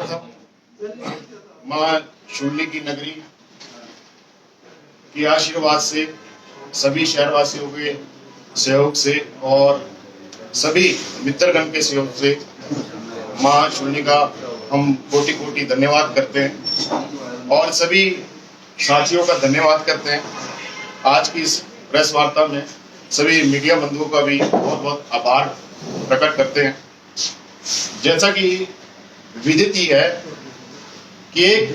माँ शून्य की नगरी के आशीर्वाद से, सभी शहरवासियों के सहयोग से और सभी मित्रगण के सहयोग से माँ शून्य का हम कोटि कोटि धन्यवाद करते हैं और सभी साथियों का धन्यवाद करते हैं। आज की इस प्रेस वार्ता में सभी मीडिया बंधुओं का भी बहुत बहुत आभार प्रकट करते हैं। जैसा कि विदित ही है कि एक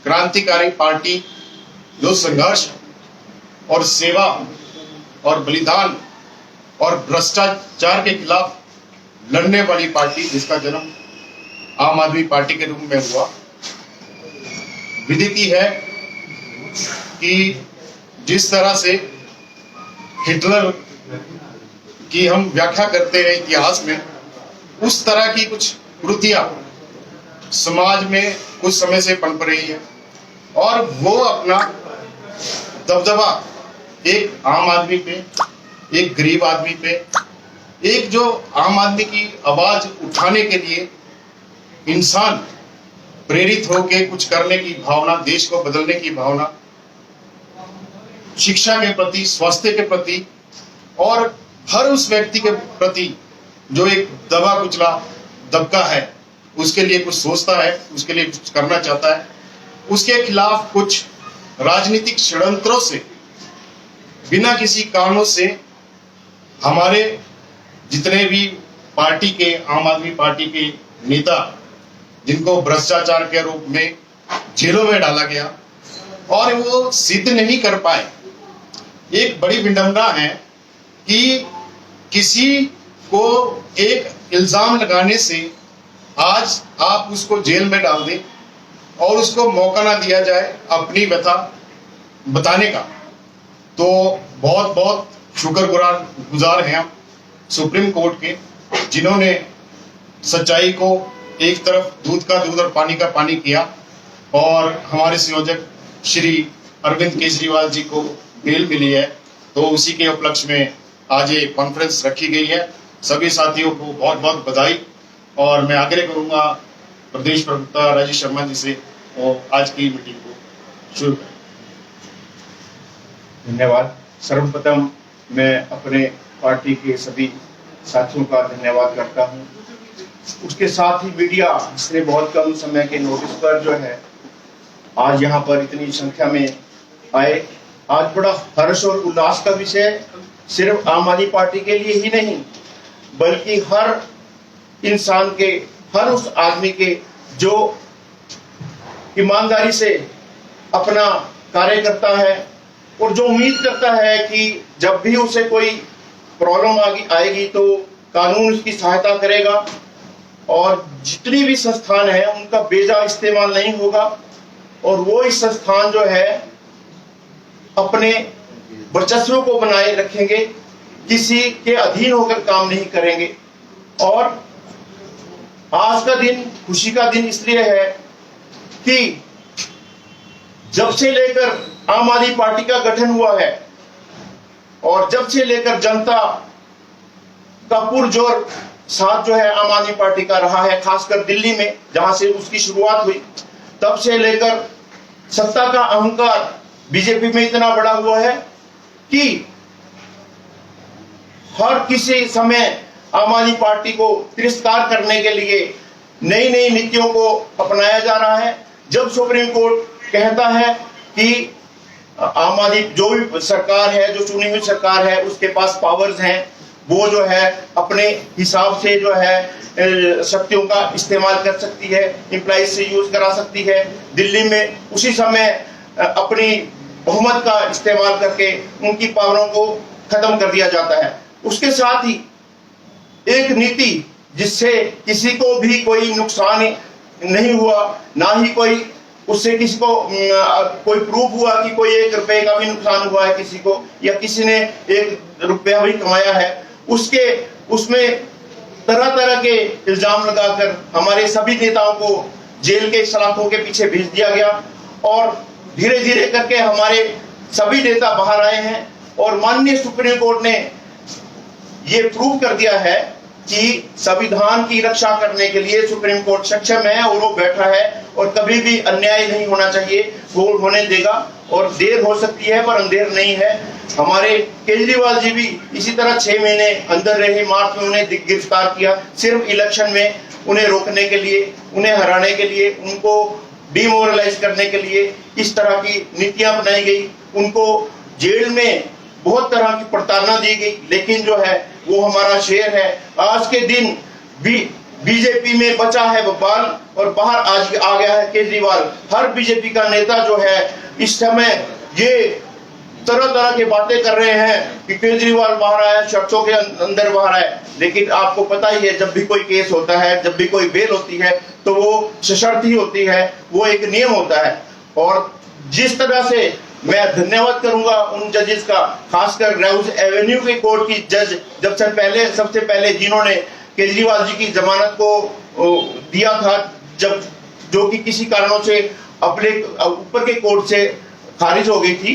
क्रांतिकारी पार्टी जो संघर्ष और सेवा और बलिदान और भ्रष्टाचार के खिलाफ लड़ने वाली पार्टी, जिसका जन्म आम आदमी पार्टी के रूप में हुआ, विदित ही है कि जिस तरह से हिटलर की हम व्याख्या करते हैं इतिहास में, उस तरह की कुछ कृतियां समाज में कुछ समय से पनप रही है और वो अपना दबदबा एक आम आदमी पे, एक गरीब आदमी पे, एक जो आम आदमी की आवाज उठाने के लिए इंसान प्रेरित होकर कुछ करने की भावना, देश को बदलने की भावना, शिक्षा के प्रति, स्वास्थ्य के प्रति और हर उस व्यक्ति के प्रति जो एक दबा कुचला दबका है, उसके लिए कुछ सोचता है, उसके लिए कुछ करना चाहता है, उसके खिलाफ कुछ राजनीतिक षड्यंत्रों से, बिना किसी कारणों से हमारे जितने भी पार्टी के, आम आदमी पार्टी के नेता, जिनको भ्रष्टाचार के रूप में जेलों में डाला गया और वो सिद्ध नहीं कर पाए। एक बड़ी विडंबना है कि किसी को एक इल्जाम लगाने से आज आप उसको जेल में डाल दें और उसको मौका ना दिया जाए अपनी व्यथा बताने का। तो बहुत बहुत शुक्रगुजार हैं हम सुप्रीम कोर्ट के, जिन्होंने सच्चाई को एक तरफ दूध का दूध और पानी का पानी किया और हमारे संयोजक श्री अरविंद केजरीवाल जी को बेल मिली है। तो उसी के उपलक्ष्य में आज ये कॉन्फ्रेंस रखी गई है। सभी साथियों को बहुत बहुत बधाई और मैं आग्रह करूंगा प्रदेश प्रवक्ता राजेश शर्मा जी से और आज की मीटिंग को शुरू करें। धन्यवाद। सर्वप्रथम मैं अपने पार्टी के सभी साथियों का धन्यवाद करता हूं। उसके साथ ही मीडिया, जिसने बहुत कम समय के नोटिस पर जो है आज यहाँ पर इतनी संख्या में आए। आज बड़ा हर्ष और उल्लास का विषय सिर्फ आम आदमी पार्टी के लिए ही नहीं, बल्कि हर इंसान के, हर उस आदमी के जो ईमानदारी से अपना कार्य करता है और जो उम्मीद करता है कि जब भी उसे कोई प्रॉब्लम आएगी तो कानून उसकी सहायता करेगा और जितनी भी संस्थान है उनका बेजा इस्तेमाल नहीं होगा और वो इस संस्थान जो है अपने वर्चस्व को बनाए रखेंगे, किसी के अधीन होकर काम नहीं करेंगे। और आज का दिन खुशी का दिन इसलिए है कि जब से लेकर आम आदमी पार्टी का गठन हुआ है और जब से लेकर जनता का पुरजोर साथ जो है आम आदमी पार्टी का रहा है, खासकर दिल्ली में जहां से उसकी शुरुआत हुई, तब से लेकर सत्ता का अहंकार बीजेपी में इतना बड़ा हुआ है कि हर किसी समय आम आदमी पार्टी को तिरस्कार करने के लिए नई नई नीतियों को अपनाया जा रहा है। जब सुप्रीम कोर्ट कहता है कि आम आदमी जो भी सरकार है, जो चुनी हुई सरकार है, उसके पास पावर्स हैं, वो जो है अपने हिसाब से जो है शक्तियों का इस्तेमाल कर सकती है, एम्प्लॉइज से यूज करा सकती है। दिल्ली में उसी समय अपनी बहुमत का इस्तेमाल करके उनकी पावरों को खत्म कर दिया जाता है। उसके साथ ही एक नीति जिससे किसी को भी कोई नुकसान नहीं हुआ, ना ही कोई उससे किसी को कोई प्रूफ हुआ कि कोई 1 रुपए का भी नुकसान हुआ है किसी को, या किसी ने 1 रुपया भी कमाया है, उसमें तरह तरह के इल्जाम लगाकर हमारे सभी नेताओं को जेल के सलाखों के पीछे भेज दिया गया और धीरे धीरे करके हमारे सभी नेता बाहर आए हैं और माननीय सुप्रीम कोर्ट ने ये प्रूव कर दिया है कि संविधान की रक्षा करने के लिए सुप्रीम कोर्ट सक्षम है और वो बैठा है और कभी भी अन्याय नहीं होना चाहिए, वो होने देगा। और देर हो सकती है पर अंधेर नहीं है। हमारे केजरीवाल जी भी इसी तरह 6 महीने अंदर रहे, मार्च में उन्हें गिरफ्तार किया सिर्फ इलेक्शन में उन्हें रोकने के लिए, उन्हें हराने के लिए, उनको डिमोरलाइज करने के लिए इस तरह की नीतियां अपनाई गई। उनको जेल में बहुत तरह की प्रताड़ना दी गई, लेकिन जो है वो हमारा शेर है। आज के दिन भी बीजेपी में बचा है बवाल और बाहर आज आ गया है केजरीवाल। हर बीजेपी का नेता जो है इस समय ये तरह तरह की बातें कर रहे हैं कि केजरीवाल बाहर आया, चर्चों के अंदर बाहर आया, लेकिन आपको पता ही है जब भी कोई केस होता है, जब भी कोई बेल होती है तो वो सशर्त ही होती है, वो एक नियम होता है। और जिस तरह से मैं धन्यवाद करूंगा उन जजेस का, खासकर राउज एवेन्यू के कोर्ट की जज सबसे पहले जिन्होंने केजरीवाल जी की जमानत को दिया था, जब जो कि किसी कारणों से अपने ऊपर के कोर्ट से खारिज हो गई थी,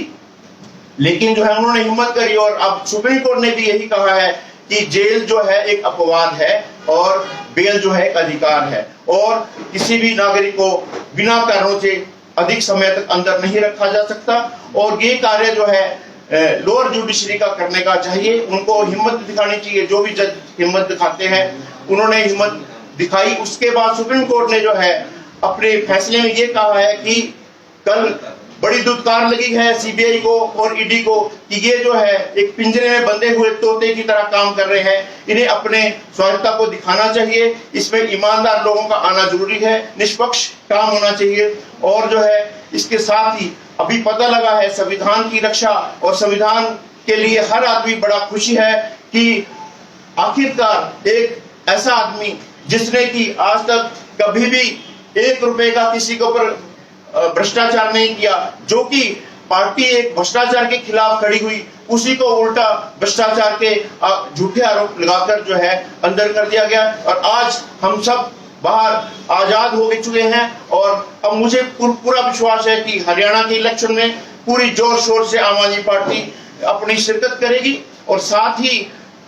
लेकिन जो है उन्होंने हिम्मत करी। और अब सुप्रीम कोर्ट ने भी यही कहा है कि जेल जो है एक अपवाद है और बेल जो है एक अधिकार है, और किसी भी नागरिक को बिना कारणों से अधिक समय तक अंदर नहीं रखा जा सकता। और ये कार्य जो है लोअर जुडिशरी का करने का चाहिए, उनको हिम्मत दिखानी चाहिए। जो भी जज हिम्मत दिखाते हैं उन्होंने हिम्मत दिखाई। उसके बाद सुप्रीम कोर्ट ने जो है अपने फैसले में ये कहा है कि कल बड़ी दुत्कार लगी है सीबीआई को और ईडी को कि ये जो है एक पिंजरे में बंधे हुए तोते की तरह काम कर रहे हैं। इन्हें अपने स्वायत्ता को दिखाना चाहिए, इसमें ईमानदार लोगों का आना जरूरी है, निष्पक्ष काम होना चाहिए। और जो है इसके साथ ही अभी पता लगा है संविधान की रक्षा और संविधान के लिए हर आदमी बड़ा खुशी है कि आखिरकार एक ऐसा आदमी जिसने कि आज तक कभी भी 1 रुपए का किसी के ऊपर भ्रष्टाचार नहीं किया, जो कि पार्टी एक भ्रष्टाचार के खिलाफ खड़ी हुई, उसी को उल्टा भ्रष्टाचार के झूठे आरोप लगाकर जो है अंदर कर दिया गया। और आज हम सब बाहर आजाद हो चुके हैं और अब मुझे पूरा विश्वास है कि हरियाणा के इलेक्शन में पूरी जोर शोर से आम आदमी पार्टी अपनी शिरकत करेगी। और साथ ही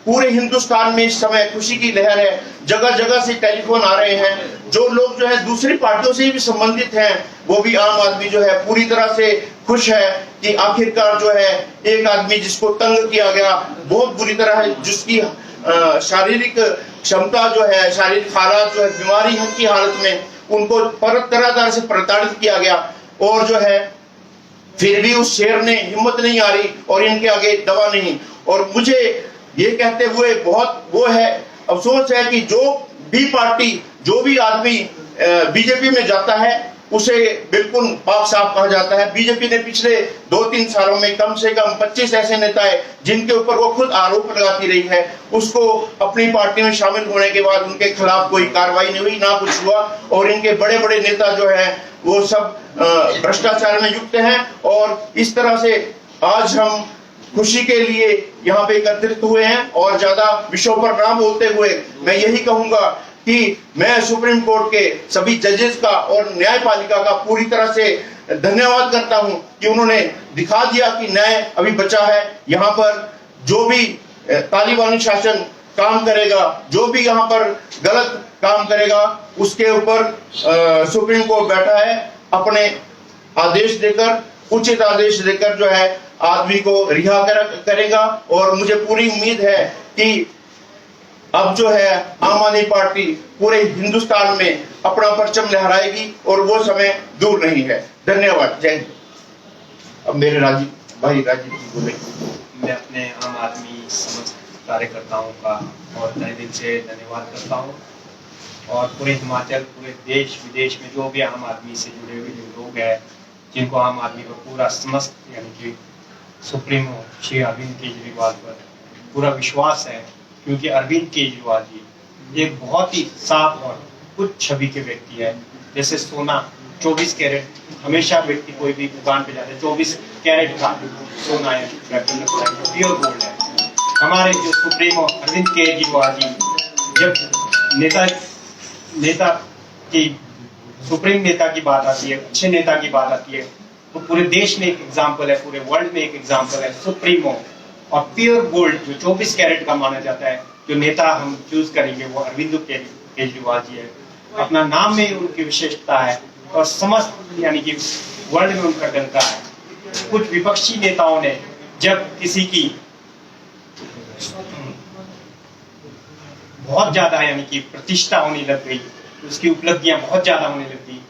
पूरे हिंदुस्तान में इस समय खुशी की लहर है, जगह जगह से टेलीफोन आ रहे हैं। जो लोग जो है दूसरी पार्टियों से भी संबंधित हैं वो भी आम आदमी जो है पूरी तरह से खुश है कि आखिरकार जो है एक आदमी जिसको तंग किया गया बहुत बुरी तरह है, जिसकी शारीरिक क्षमता जो है, शारीरिक हालात जो है, बीमारी की हालत में उनको तरह तरह से प्रताड़ित किया गया, और जो है फिर भी उस शेर ने हिम्मत नहीं आ रही और इनके आगे दवा नहीं। और मुझे ये कहते हुए बहुत वो है, अफसोस है कि जो भी पार्टी, जो भी आदमी बीजेपी में जाता है उसे बिल्कुल पाक साफ कहा जाता है। बीजेपी ने पिछले 2-3 सालों में कम से कम 25 ऐसे नेता है जिनके ऊपर वो खुद आरोप लगाती रही है, उसको अपनी पार्टी में शामिल होने के बाद उनके खिलाफ कोई कार्रवाई नहीं हुई, ना कुछ हुआ। और इनके बड़े बड़े नेता जो है वो सब भ्रष्टाचार में युक्त हैं। और इस तरह से आज हम खुशी के लिए यहाँ पे एकत्रित हुए हैं और ज्यादा विषयों पर ना बोलते हुए मैं यही कहूंगा कि मैं सुप्रीम कोर्ट के सभी जजेस का और न्यायपालिका का पूरी तरह से धन्यवाद करता हूं कि उन्होंने दिखा दिया कि न्याय अभी बचा है। यहाँ पर जो भी तालिबानी शासन काम करेगा, जो भी यहाँ पर गलत काम करेगा, उसके ऊपर सुप्रीम कोर्ट बैठा है अपने आदेश देकर, उचित आदेश देकर जो है आदमी को रिहा करेगा। और मुझे पूरी उम्मीद है कि अब जो है आम आदमी पार्टी पूरे हिंदुस्तान में अपना परचम लहराएगी और वो समय दूर नहीं है। धन्यवाद, जय हिंद। अब मेरे भाई राजीव बोले। मैं अपने आम आदमी समस्त कार्यकर्ताओं का और तहे दिल से धन्यवाद करता हूँ, और पूरे हिमाचल, पूरे देश विदेश में जो भी आम आदमी से जुड़े हुए जो लोग हैं, जिनको आम आदमी का पूरा समस्त यानी कि सुप्रीमो श्री अरविंद केजरीवाल पर पूरा विश्वास है, क्योंकि अरविंद केजरीवाल जी एक बहुत ही साफ और उच्च छवि के व्यक्ति है। जैसे सोना 24 कैरेट, हमेशा व्यक्ति कोई भी दुकान पे जाते 24 कैरेट का सोना है, प्योर गोल्ड है। हमारे जो सुप्रीमो अरविंद केजरीवाल जी, जब नेता की सुप्रीम नेता की बात आती है, अच्छे नेता की बात आती है, तो पूरे देश में एक एग्जाम्पल है, पूरे वर्ल्ड में एक एग्जाम्पल है सुप्रीमो। और प्योर गोल्ड जो 24 कैरेट का माना जाता है, जो नेता हम चूज करेंगे वो अरविंद केजरीवाल जी है। अपना नाम में उनकी विशेषता है और समस्त यानी कि वर्ल्ड में उनका डंका है। कुछ विपक्षी नेताओं ने जब किसी की बहुत ज्यादा यानी कि प्रतिष्ठा होने लग गई, उसकी उपलब्धियां बहुत ज्यादा होने लगी,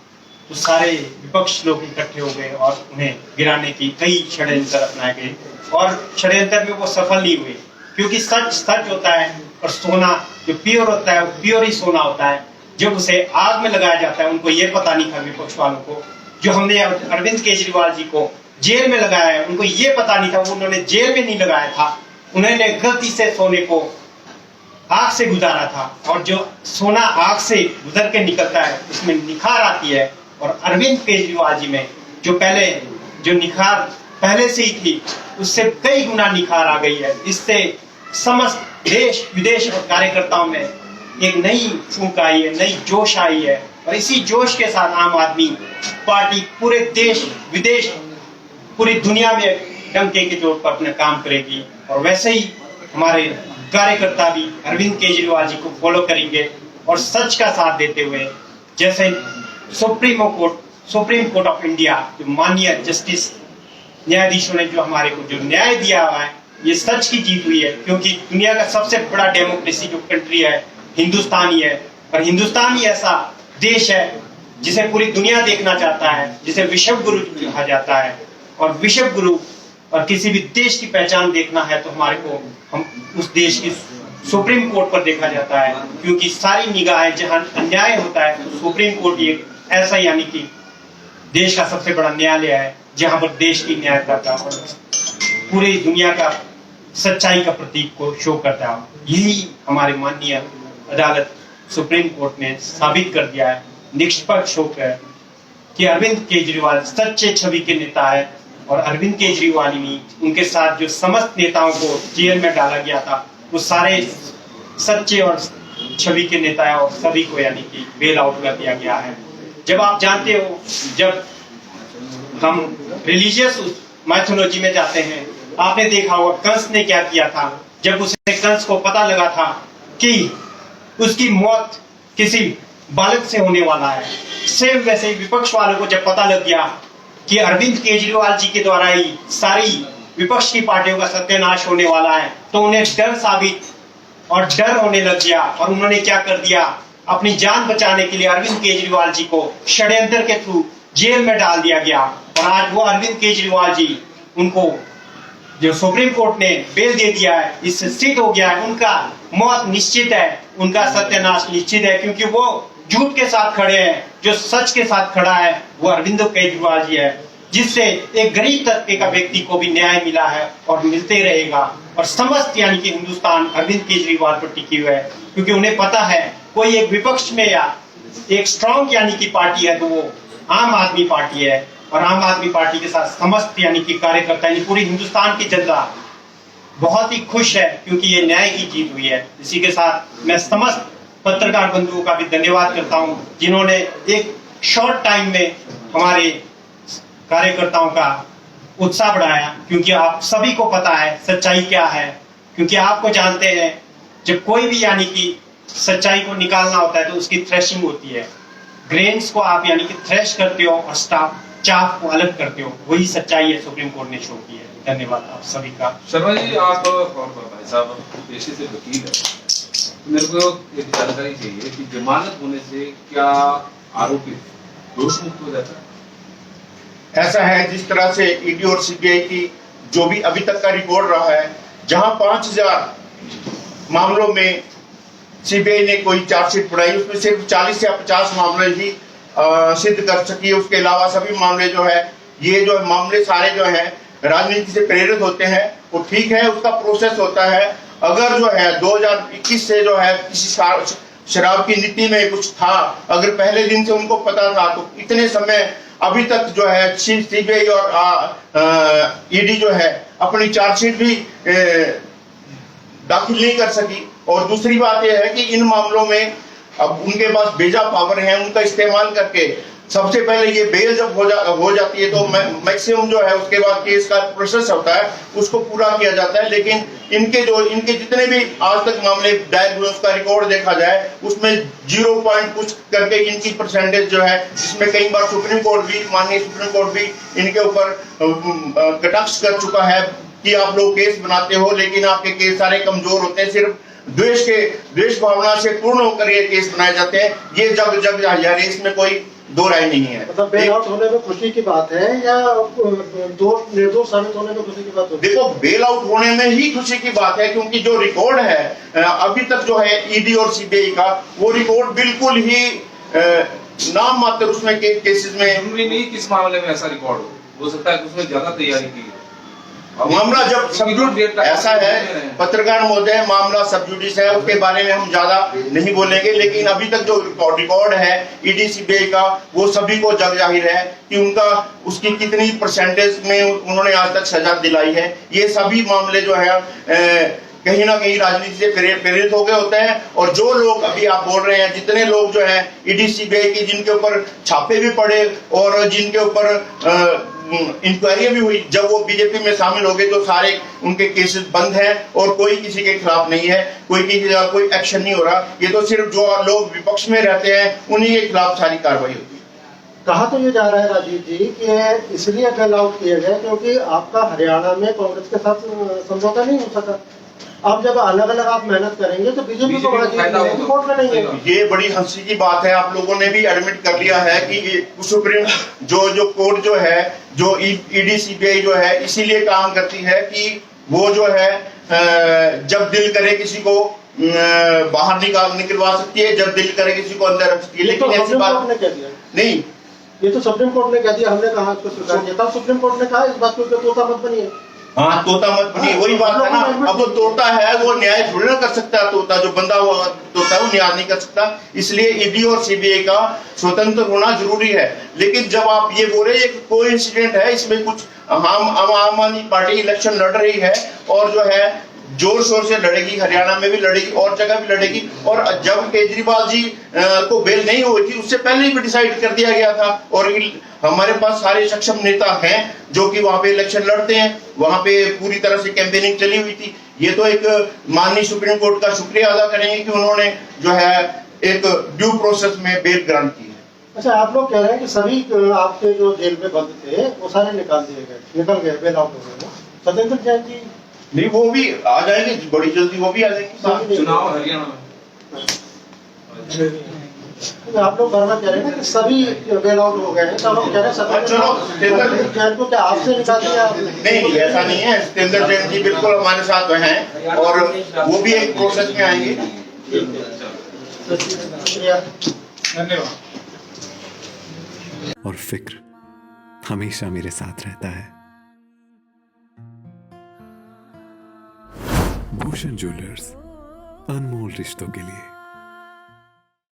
तो सारे विपक्ष लोग इकट्ठे हो गए और उन्हें गिराने की कई षड्यंत्र अपनाए गए और षड्यंत्र में वो सफल नहीं हुए, क्योंकि सच सच होता है और सोना जो प्योर होता है वो प्योर ही सोना होता है। जब उसे आग में लगाया जाता है, उनको ये पता नहीं था विपक्ष वालों को, जो हमने अरविंद केजरीवाल जी को जेल में लगाया है उनको ये पता नहीं था, वो उन्होंने जेल में नहीं लगाया था, उन्होंने गलती से सोने को आग से गुजारा था। और जो सोना आग से गुजर के निकलता है उसमें निखार आती है, और अरविंद केजरीवाल जी में जो निखार पहले से ही थी उससे कई गुना निखार आ गई है। इससे समस्त देश विदेश और कार्यकर्ताओं में एक नई फूंक आई है, नई जोश आई है, और इसी जोश के साथ आम आदमी पार्टी पूरे देश विदेश पूरी दुनिया में डंके के जोर पर अपना काम करेगी। और वैसे ही हमारे कार्यकर्ता भी अरविंद केजरीवाल जी को फॉलो करेंगे और सच का साथ देते हुए, जैसे सुप्रीम कोर्ट ऑफ इंडिया जो माननीय जस्टिस न्यायाधीशों ने जो हमारे को जो न्याय दिया हुआ है, ये सच की जीत हुई है, क्योंकि दुनिया का सबसे बड़ा डेमोक्रेसी जो कंट्री है हिंदुस्तान ही है, और हिंदुस्तान ही ऐसा देश है जिसे पूरी दुनिया देखना चाहता है, जिसे विश्व गुरु कहा जाता है। और विश्व गुरु और किसी भी देश की पहचान देखना है तो हमारे को हम उस देश की सुप्रीम कोर्ट पर देखा जाता है, क्योंकि सारी निगाहें जहां अन्याय होता है तो सुप्रीम कोर्ट ये ऐसा यानी कि देश का सबसे बड़ा न्यायालय है, जहां पर देश की न्यायता का और पूरी दुनिया का सच्चाई का प्रतीक को शो करता है। यही हमारे माननीय अदालत सुप्रीम कोर्ट ने साबित कर दिया है निष्पक्ष होकर कि अरविंद केजरीवाल सच्चे छवि के नेता है, और अरविंद केजरीवाल ही उनके साथ जो समस्त नेताओं को जेल में डाला गया था वो सारे सच्चे और छवि के नेता है, और सभी को यानी कि बेल आउट कर दिया गया है। जब आप जानते हो, जब हम रिलीजियस माइथोलॉजी में जाते हैं, आपने देखा होगा कंस ने क्या किया था। जब उसे कंस को पता लगा था कि उसकी मौत किसी बालक से होने वाला है, सेम वैसे ही विपक्ष वालों को जब पता लग गया कि अरविंद केजरीवाल जी के द्वारा ही सारी विपक्ष की पार्टियों का सत्यानाश होने वाला है, तो उन्हें डर होने लग गया, और उन्होंने क्या कर दिया, अपनी जान बचाने के लिए अरविंद केजरीवाल जी को षड्यंत्र के थ्रू जेल में डाल दिया गया। और आज वो अरविंद केजरीवाल जी, उनको जो सुप्रीम कोर्ट ने बेल दे दिया है, इससे सिद्ध हो गया है उनका मौत निश्चित है, उनका सत्यानाश निश्चित है, क्योंकि वो झूठ के साथ खड़े हैं, जो सच के साथ खड़ा है वो अरविंद केजरीवाल जी है, जिससे एक गरीब तबके का व्यक्ति को भी न्याय मिला है और मिलते रहेगा। और समस्त यानी कि हिंदुस्तान अरविंद केजरीवाल पर टिकी हुई है, क्योंकि उन्हें पता है कोई एक विपक्ष में या एक स्ट्रॉन्ग यानी कि पार्टी है तो वो आम आदमी पार्टी है, और आम आदमी पार्टी के साथ समस्त यानी कि कार्यकर्ता यानी पूरी हिंदुस्तान की जनता बहुत ही खुश है, क्योंकि ये न्याय की जीत हुई है। इसी के साथ मैं समस्त पत्रकार बंधुओं का भी धन्यवाद करता हूं, जिन्होंने एक शॉर्ट टाइम में हमारे कार्यकर्ताओं का उत्साह बढ़ाया, क्योंकि आप सभी को पता है सच्चाई क्या है, क्योंकि आपको जानते हैं जब कोई भी यानी कि सच्चाई को निकालना होता है तो उसकी थ्रेशिंग होती है, ग्रेन्स को आप यानी कि थ्रेश करते हो और चाफ को अलग करते हो, वही सच्चाई है सुप्रीम कोर्ट ने शो की है। धन्यवाद आप सभी का। शर्मा जी, आप और भाई साहब पेशे से वकील है, मेरे को एक जानकारी चाहिए कि जमानत होने से क्या आरोपी दोष मुक्त हो जाता है? ऐसा है, जिस तरह से ईडी और सीबीआई की जो भी अभी तक का रिकॉर्ड रहा है, जहां 5000 मामलों में सीबीआई ने कोई चार्जशीट बनाई, उसमें सिर्फ 40 या 50 मामले ही सिद्ध कर सकी। उसके अलावा सभी मामले जो है, ये जो मामले सारे जो है राजनीति से प्रेरित होते हैं, वो ठीक है, उसका प्रोसेस होता है। अगर जो है 2021 से जो है किसी शराब की नीति में कुछ था, अगर पहले दिन से उनको पता था, तो इतने समय अभी तक जो है सीबीआई और ईडी जो है अपनी चार्जशीट भी दाखिल नहीं कर सकी। और दूसरी बात यह है कि इन मामलों में अब उनके पास बेजा पावर है, उनका इस्तेमाल करके सबसे पहले ये बेल जब हो जाती है तो मैक्सिमम जो है उसके बाद केस का प्रोसेस होता है उसको पूरा किया जाता है। लेकिन इनके जितने भी आज तक मामले दायर हुए उसका रिकॉर्ड देखा जाए उसमें 0 पॉइंट कुछ करके इनकी परसेंटेज जो है, इसमें कई बार माननीय सुप्रीम कोर्ट भी इनके ऊपर कटाक्ष कर चुका है कि आप लोग केस बनाते हो लेकिन आपके केस सारे कमजोर होते हैं, सिर्फ द्वेष भावना से पूर्ण होकर ये केस बनाए जाते हैं। ये जग जाहिर है, इसमें कोई दो राय नहीं है। मतलब बेल आउट होने में खुशी की बात है या निर्दोष साबित होने में खुशी की बात है? देखो, बेल आउट होने में ही खुशी की बात है क्योंकि जो रिकॉर्ड है अभी तक जो है ईडी और सीबीआई का, वो रिकॉर्ड बिल्कुल ही नाम मात्र उसमें केसेस में। जरूरी नहीं किस मामले में ऐसा रिकॉर्ड हो सकता है कि उसमें ज्यादा तैयारी की मामला जब सबजुडिस ऐसा है, पत्रकार महोदय, मामला सबजुडिस है, उसके बारे में हम ज्यादा नहीं बोलेंगे। लेकिन अभी तक जो रिकॉर्ड है ईडी सीबीआई का, वो सभी को जग जाहिर है कि उसकी कितनी परसेंटेज में उन्होंने आज तक सजा दिलाई है। ये सभी मामले जो है कहीं ना कहीं राजनीति से प्रेरित हो गए होते हैं। और जो लोग अभी आप बोल रहे हैं, जितने लोग जो है ईडी सीबीआई की जिनके ऊपर छापे भी पड़े और जिनके ऊपर इंक्वायरी भी हुई, जब वो बीजेपी में शामिल हो गए तो सारे उनके केसेस बंद हैं और कोई किसी के खिलाफ नहीं है, कोई एक्शन नहीं हो रहा। ये तो सिर्फ जो लोग विपक्ष में रहते हैं उन्हीं के खिलाफ सारी कार्रवाई होती है। कहा तो ये जा रहा है राजीव जी कि इसलिए बेल आउट किया गया क्योंकि आपका हरियाणा में कांग्रेस के साथ समझौता नहीं हो सका। अब जब अलग अलग आप मेहनत करेंगे तो बीजेपी को वोट करेंगे। ये बड़ी हंसी की बात है, आप लोगों ने भी एडमिट कर लिया है कि सुप्रीम जो कोर्ट जो है, जो ईडी सीबीआई जो है, इसीलिए काम करती है कि वो जो है जब दिल करे किसी को बाहर निकलवा सकती है, जब दिल करे किसी को अंदर रख सकती है। लेकिन ऐसी बात नहीं, ये तो सुप्रीम कोर्ट ने कह दिया, हमने कहा इसको स्वीकार किया। तब सुप्रीम कोर्ट ने कहा इस बात को तोता मत बनिए। हाँ, तोता मत बनिए, वही बात है ना। अब वो तोता है, वो न्याय थोड़ी ना कर सकता है। तोता जो बंदा हुआ तोता है वो न्याय नहीं कर सकता। इसलिए ईडी और सीबीआई का स्वतंत्र होना जरूरी है। लेकिन जब आप ये बोल रहे हैं कोई इंसिडेंट है, इसमें कुछ आम आदमी पार्टी इलेक्शन लड़ रही है और जो है जोर शोर से लड़ेगी, हरियाणा में भी लड़ेगी और जगह भी लड़ेगी। और जब केजरीवाल जी को बेल नहीं हुई थी, उससे पहले ही डिसाइड कर दिया गया था। और हमारे पास सारे सक्षम नेता हैं जो कि वहां पे इलेक्शन लड़ते हैं, वहां पे पूरी तरह से कैंपेनिंग चली हुई थी। ये तो एक माननीय सुप्रीम कोर्ट का शुक्रिया अदा करेंगे कि उन्होंने जो है एक ड्यू प्रोसेस में बेल ग्रांट की है। अच्छा, आप लोग कह रहे हैं कि सभी आपके जो जेल में बंद थे वो सारे निकल गए, बेल आउट हो गए। सत्येंद्र जैन जी नहीं, वो भी आ जाएंगे बड़ी जल्दी, वो भी आ जाएंगे। चुनाव हरियाणा में आप लोग बार बार कह रहे हैं कि सभी बेल आउट हो गए हैं, तो हम कह रहे हैं सत्येंद्र जैन को क्या आपसे निकाल दिया? नहीं, ऐसा नहीं है। सत्येंद्र जैन जी बिल्कुल हमारे साथ हैं और वो भी एक प्रोसेस में आएंगे। धन्यवाद। और फिक्र हमेशा मेरे साथ रहता है। भूषण ज्वेलर्स, अनमोल रिश्तों के लिए।